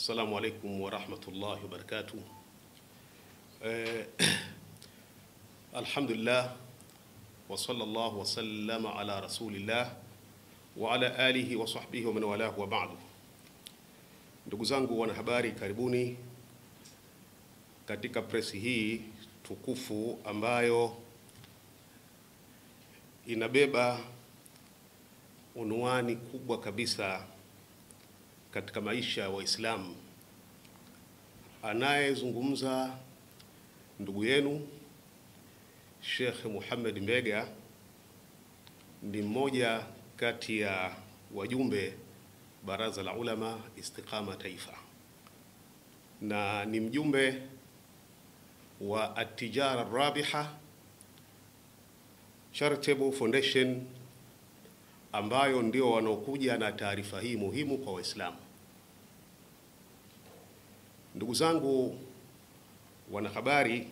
Assalamu alaikum wa rahmatullahi wa barakatuh. Alhamdulillah wa sallallahu wa sallama ala rasulillah wa ala alihi wa sahbihi wa man walahu wa ba'du. Ndugu zangu wanahabari, karibuni katika presi hii tukufu ambayo inabeba unwani kubwa kabisa katika maisha ya Waislamu. Anayezungumza ndugu yenu Sheikh Muhammad Mbega ni mmoja kati ya wajumbe Baraza la Ulama Istiqama Taifa, na ni mjumbe wa At-Tijara Rabiha Charitable Foundation, ambayo ndio wanaokuja na taarifa hii muhimu kwa Waislamu. Ndugu zangu wanahabari,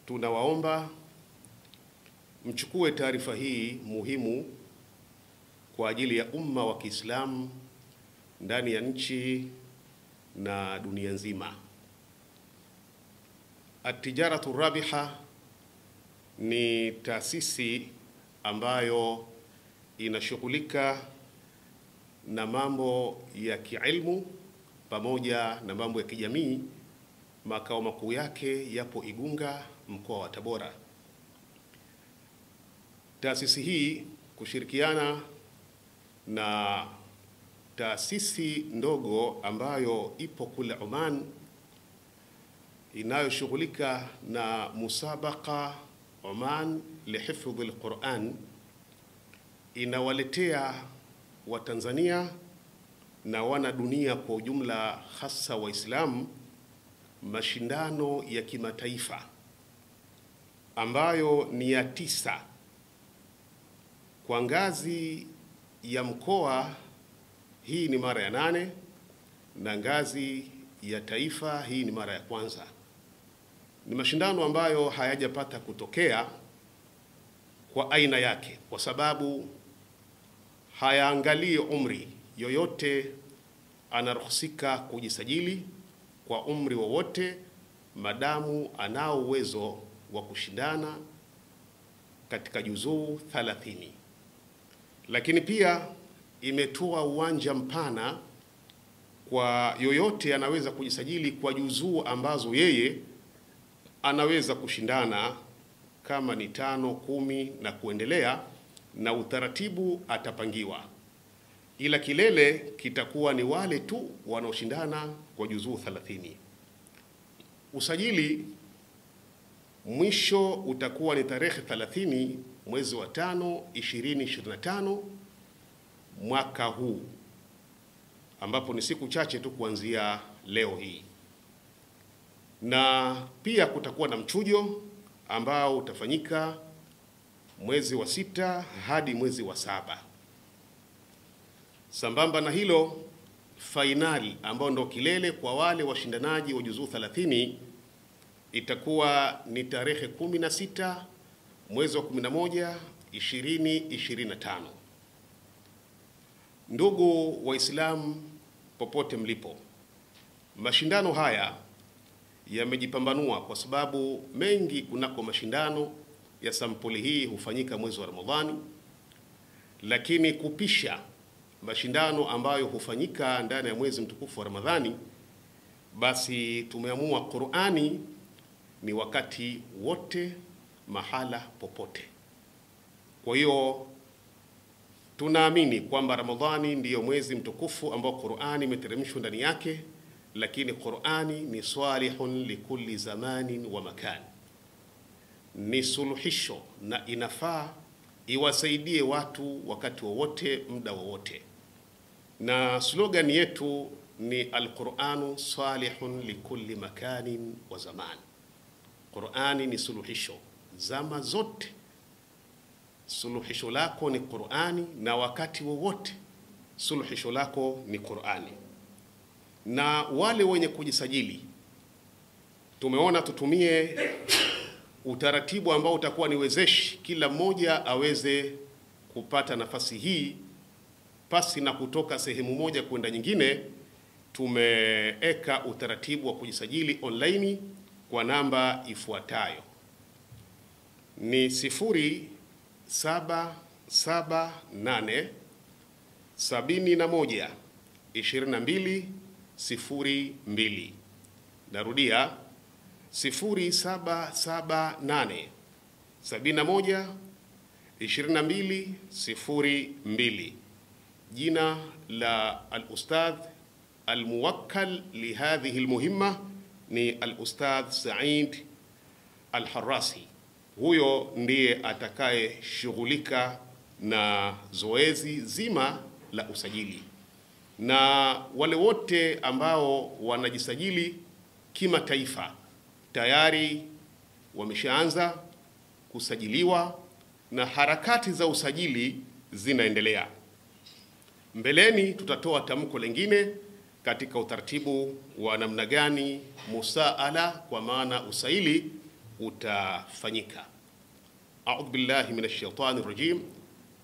tunawaomba mchukue taarifa hii muhimu kwa ajili ya umma wa Kiislamu ndani ya nchi na dunia nzima. At-Tijaratu Rabiha ni taasisi ambayo inashughulika na mambo ya kiilmu pamoja na mambo ya kijamii. Makao makuu yake yapo Igunga, mkoa wa Tabora. Taasisi hii kushirikiana na taasisi ndogo ambayo ipo kule Oman inayoshughulika na musabaka Oman lihifdhi al-Quran, inawaletea Watanzania na wana dunia kwa ujumla, hasa Waislamu, mashindano ya kimataifa ambayo ni ya 9 kwa ngazi ya mkoa. Hii ni mara ya 8, na ngazi ya taifa hii ni mara ya kwanza. Ni mashindano ambayo hayajapata kutokea kwa aina yake, kwa sababu hayaangalii umri. Yoyote anaruhusika kujisajili kwa umri wowote, madamu anao uwezo wa kushindana katika juzuu 30. Lakini pia imetoa uwanja mpana kwa yoyote anaweza kujisajili kwa juzuu ambazo yeye anaweza kushindana, kama ni 5, 10 na kuendelea, na utaratibu atapangiwa, ila kilele kitakuwa ni wale tu wanaoshindana kwa juzuu 30. Usajili mwisho utakuwa ni tarehe 30 mwezi wa 5 2025 mwaka huu, ambapo ni siku chache tu kuanzia leo hii. Na pia kutakuwa na mchujo ambao utafanyika mwezi wa 6 hadi mwezi wa 7. Sambamba na hilo, fainali ambao ndo kilele kwa wale washindanaji wa juzuu 30 itakuwa ni tarehe 16 mwezi wa 11 2025. Ndugu Waislamu popote mlipo, mashindano haya yamejipambanua kwa sababu mengi kunako mashindano ya sampuli hii hufanyika mwezi wa Ramadhani, lakini kupisha mashindano ambayo hufanyika ndani ya mwezi mtukufu wa Ramadhani, basi tumeamua Qur'ani ni wakati wote, mahala popote. Kwa hiyo tunaamini kwamba Ramadhani ndiyo mwezi mtukufu ambao Qur'ani imeteremshwa ndani yake, lakini Qur'ani ni salihun likulli zamanin wa makan, ni suluhisho na inafaa iwasaidie watu wakati wowote, muda wowote. Na slogan yetu ni al-Qur'anu salihun likulli makanin wa zaman. Qur'ani ni suluhisho zama zote, suluhisho lako ni Qur'ani, na wakati wowote suluhisho lako ni Qur'ani. Na wale wenye kujisajili, tumeona tutumie utaratibu ambao utakuwa ni wezeshi, kila mmoja aweze kupata nafasi hii pasi na kutoka sehemu moja kwenda nyingine, tumeeka utaratibu wa kujisajili online kwa namba ifuatayo: ni 0778 71 22 02. Narudia, 0778 71 22 02. Jina la al-ustadh al-muwakkal li hadhihi al-muhimma ni al-ustadh Said al-Harrasi. Huyo ndiye atakaye shughulika na zoezi zima la usajili, na wale wote ambao wanajisajili kimataifa tayari wameshaanza kusajiliwa na harakati za usajili zinaendelea. Mbeleni tutatoa tamko lingine katika utaratibu wa namna gani musaala, kwa maana usaili, utafanyika. A'udhu billahi minash shaitani rajim.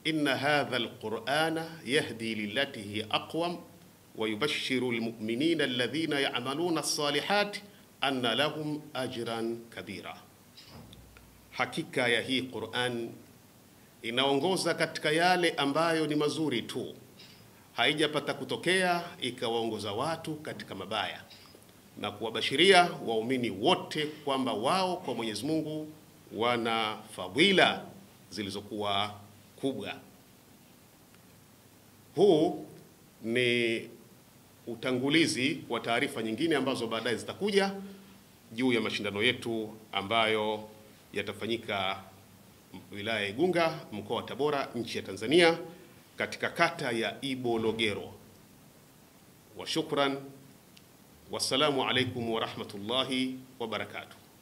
Inna hadha alqur'ana yahdi lillati hi aqwam wa yubashshiru almu'minina alladhina ya'maluna as-salihati anna lahum ajran kabira. Hakika ya hii Qur'an inaongoza katika yale ambayo ni mazuri tu, haijapata kutokea ikawaongoza watu katika mabaya, na kuwabashiria waumini wote kwamba wao kwa Mwenyezi Mungu wana fadhila zilizokuwa kubwa. Huu ni utangulizi wa taarifa nyingine ambazo baadaye zitakuja juu ya mashindano yetu ambayo yatafanyika wilaya ya Igunga, mkoa wa Tabora, nchi ya Tanzania, katika kata ya Ibologero. Wa shukran, wassalamu alaikum wa rahmatullahi wa barakatuh.